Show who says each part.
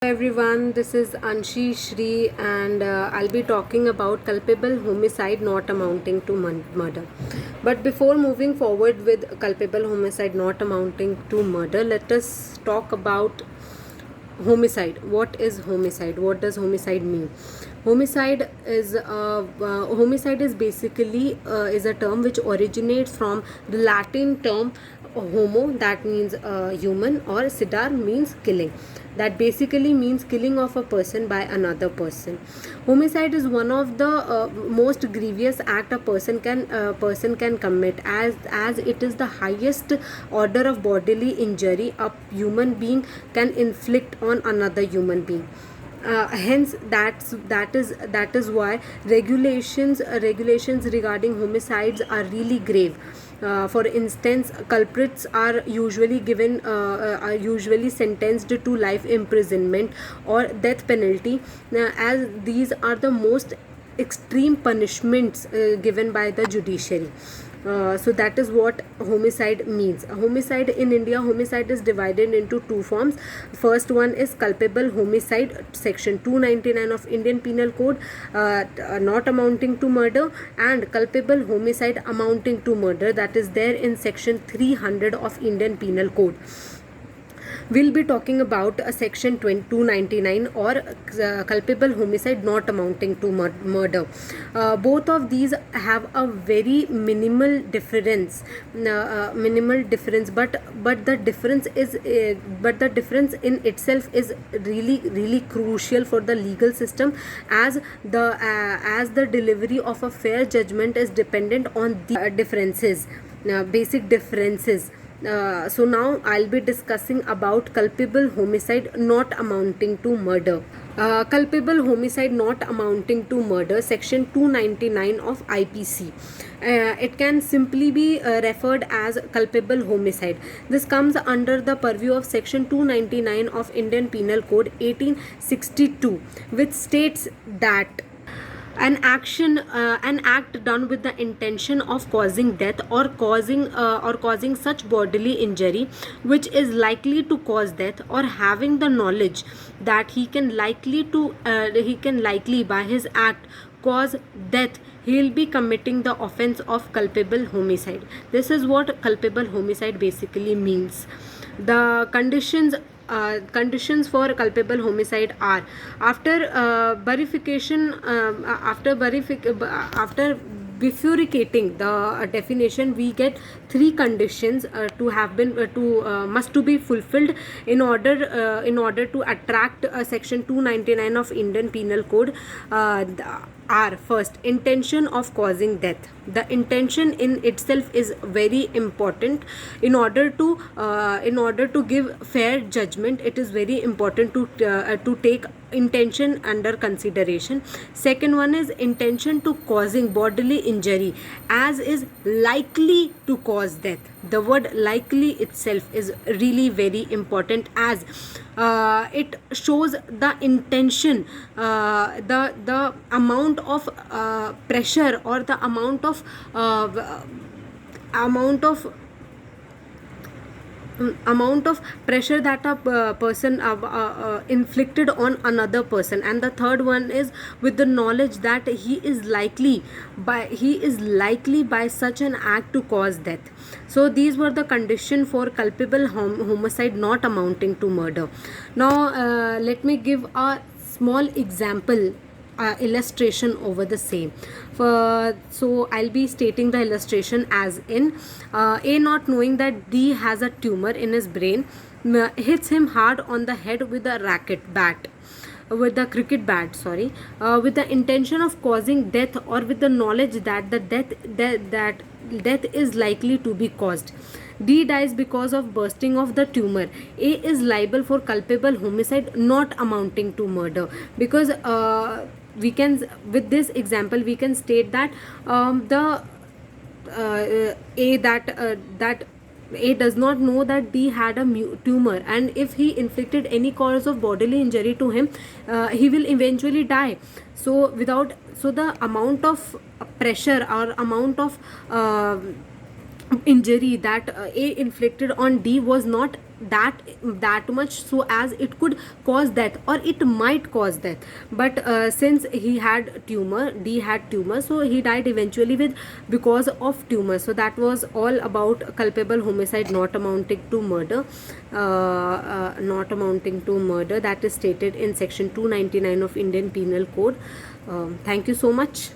Speaker 1: Everyone, this is Anshi Shri, and I'll be talking about culpable homicide not amounting to murder. But before moving forward with culpable homicide not amounting to murder, let us talk about homicide. What is homicide? What does homicide mean? Homicide is basically is a term which originates from the Latin term homo, that means human, or sidar means killing, that basically means killing of a person by another person. Homicide is one of the most grievous act a person can commit, as it is the highest order of bodily injury a human being can inflict on another human being. Hence that is why regulations regarding homicides are really grave. For instance, culprits are usually sentenced to life imprisonment or death penalty, as these are the most extreme punishments given by the judiciary. So that is what homicide means. Homicide in India, homicide is divided into two forms. First one is culpable homicide, section 299 of Indian Penal Code, not amounting to murder, and culpable homicide amounting to murder, that is there in section 300 of Indian Penal Code. We'll be talking about section 299, or culpable homicide not amounting to murder. Both of these have a very minimal difference, but the difference in itself is really crucial for the legal system, as the delivery of a fair judgment is dependent on the basic differences. So now I'll be discussing about culpable homicide not amounting to murder. Culpable homicide not amounting to murder, section 299 of IPC. It can simply be referred as culpable homicide. This comes under the purview of section 299 of Indian Penal Code 1862, which states that an act done with the intention of causing death or causing such bodily injury which is likely to cause death, or having the knowledge that he can likely by his act cause death, he will be committing the offense of culpable homicide. This is what culpable homicide basically means. The conditions for culpable homicide are: after bifurcating the definition, we get three conditions must to be fulfilled in order to attract section 299 of Indian Penal Code. Are first, intention of causing death. The intention in itself is very important. In order to give fair judgment, it is very important to take intention under consideration. Second one is intention to causing bodily injury, as is likely to cause death. The word likely itself is really very important, as it shows the intention, the amount of pressure, or the amount of pressure that a person inflicted on another person. And the third one is with the knowledge that he is likely by such an act to cause death. So these were the condition for culpable homicide not amounting to murder. Now let me give a small example, illustration over the same. So I'll be stating the illustration as in: A, not knowing that D has a tumor in his brain, hits him hard on the head with a cricket bat, with the intention of causing death, or with the knowledge that death is likely to be caused. D dies because of bursting of the tumor. A is liable for culpable homicide not amounting to murder, because we can, with this example, we can state that that A does not know that D had a tumor, and if he inflicted any cause of bodily injury to him, he will eventually die. So the amount of pressure or amount of injury that A inflicted on D was not that much so as it could cause death, or it might cause death. But since he had tumor, D had tumor, so he died eventually with because of tumor. So that was all about culpable homicide not amounting to murder. Not amounting to murder, that is stated in section 299 of Indian Penal Code. Thank you so much.